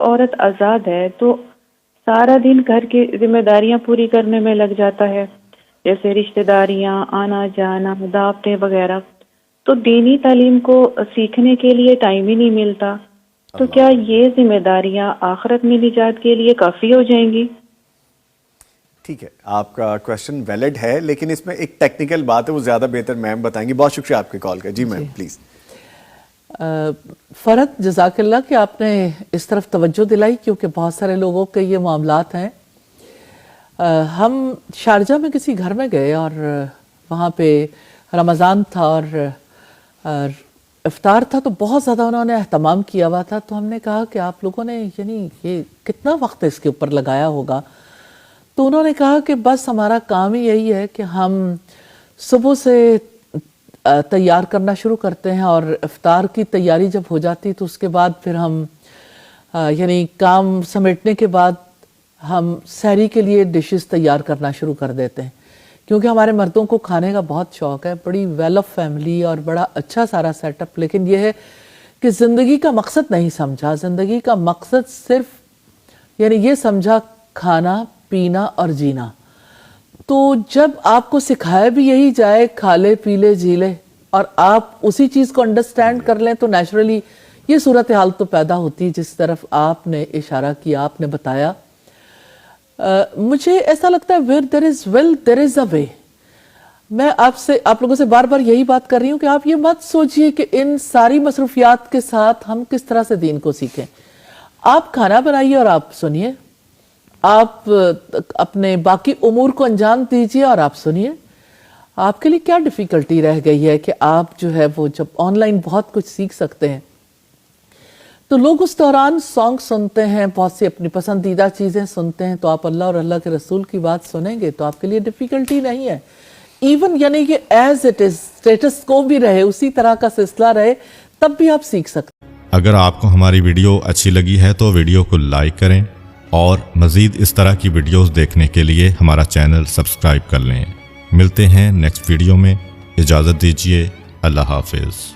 عورت آزاد ہے تو سارا دن گھر کی ذمہ داریاں پوری کرنے میں لگ جاتا ہے، جیسے رشتہ داریاں، آنا جانا، دعوتیں وغیرہ، تو دینی تعلیم کو سیکھنے کے لیے ٹائم ہی نہیں ملتا. تو کیا یہ ذمہ داریاں آخرت میں نجات کے لیے کافی ہو جائیں گی؟ ٹھیک ہے، آپ کا کویشچن ویلڈ ہے، لیکن اس میں ایک ٹیکنیکل بات ہے، وہ زیادہ بہتر میم بتائیں گی. بہت شکریہ آپ کے کال کا. جی میم پلیز. فرحت جزاک اللہ کہ آپ نے اس طرف توجہ دلائی، کیونکہ بہت سارے لوگوں کے یہ معاملات ہیں. ہم شارجہ میں کسی گھر میں گئے اور وہاں پہ رمضان تھا اور افطار تھا، تو بہت زیادہ انہوں نے اہتمام کیا ہوا تھا. تو ہم نے کہا کہ آپ لوگوں نے یعنی یہ کتنا وقت اس کے اوپر لگایا ہوگا؟ تو انہوں نے کہا کہ بس ہمارا کام ہی یہی ہے کہ ہم صبح سے تیار کرنا شروع کرتے ہیں، اور افطار کی تیاری جب ہو جاتی تو اس کے بعد پھر ہم یعنی کام سمیٹنے کے بعد ہم سحری کے لیے ڈشز تیار کرنا شروع کر دیتے ہیں، کیونکہ ہمارے مردوں کو کھانے کا بہت شوق ہے. بڑی ویل آف فیملی اور بڑا اچھا سارا سیٹ اپ، لیکن یہ ہے کہ زندگی کا مقصد نہیں سمجھا. زندگی کا مقصد صرف یعنی یہ سمجھا کھانا پینا اور جینا. تو جب آپ کو سکھایا بھی یہی جائے کھا لے پی لے جی لے، اور آپ اسی چیز کو انڈرسٹینڈ کر لیں، تو نیچرلی یہ صورتحال تو پیدا ہوتی ہے جس طرف آپ نے اشارہ کیا، آپ نے بتایا. مجھے ایسا لگتا ہے where there is will there is a way. میں آپ لوگوں سے بار بار یہی بات کر رہی ہوں کہ آپ یہ مت سوچئے کہ ان ساری مصروفیات کے ساتھ ہم کس طرح سے دین کو سیکھیں. آپ کھانا بنائیے اور آپ سنیے، آپ اپنے باقی امور کو انجام دیجئے اور آپ سنیے. آپ کے لیے کیا ڈیفیکلٹی رہ گئی ہے کہ آپ جو ہے وہ جب آن لائن بہت کچھ سیکھ سکتے ہیں، تو لوگ اس دوران سانگ سنتے ہیں، بہت سی اپنی پسندیدہ چیزیں سنتے ہیں، تو آپ اللہ اور اللہ کے رسول کی بات سنیں گے تو آپ کے لیے ڈیفیکلٹی نہیں ہے. ایون یعنی کہ ایز اٹ از اسٹیٹس کو بھی رہے، اسی طرح کا سلسلہ رہے، تب بھی آپ سیکھ سکتے ہیں. اگر آپ کو ہماری ویڈیو اچھی لگی ہے تو ویڈیو کو لائک کریں، اور مزید اس طرح کی ویڈیوز دیکھنے کے لیے ہمارا چینل سبسکرائب کر لیں. ملتے ہیں نیکسٹ ویڈیو میں. اجازت دیجیے. اللہ حافظ.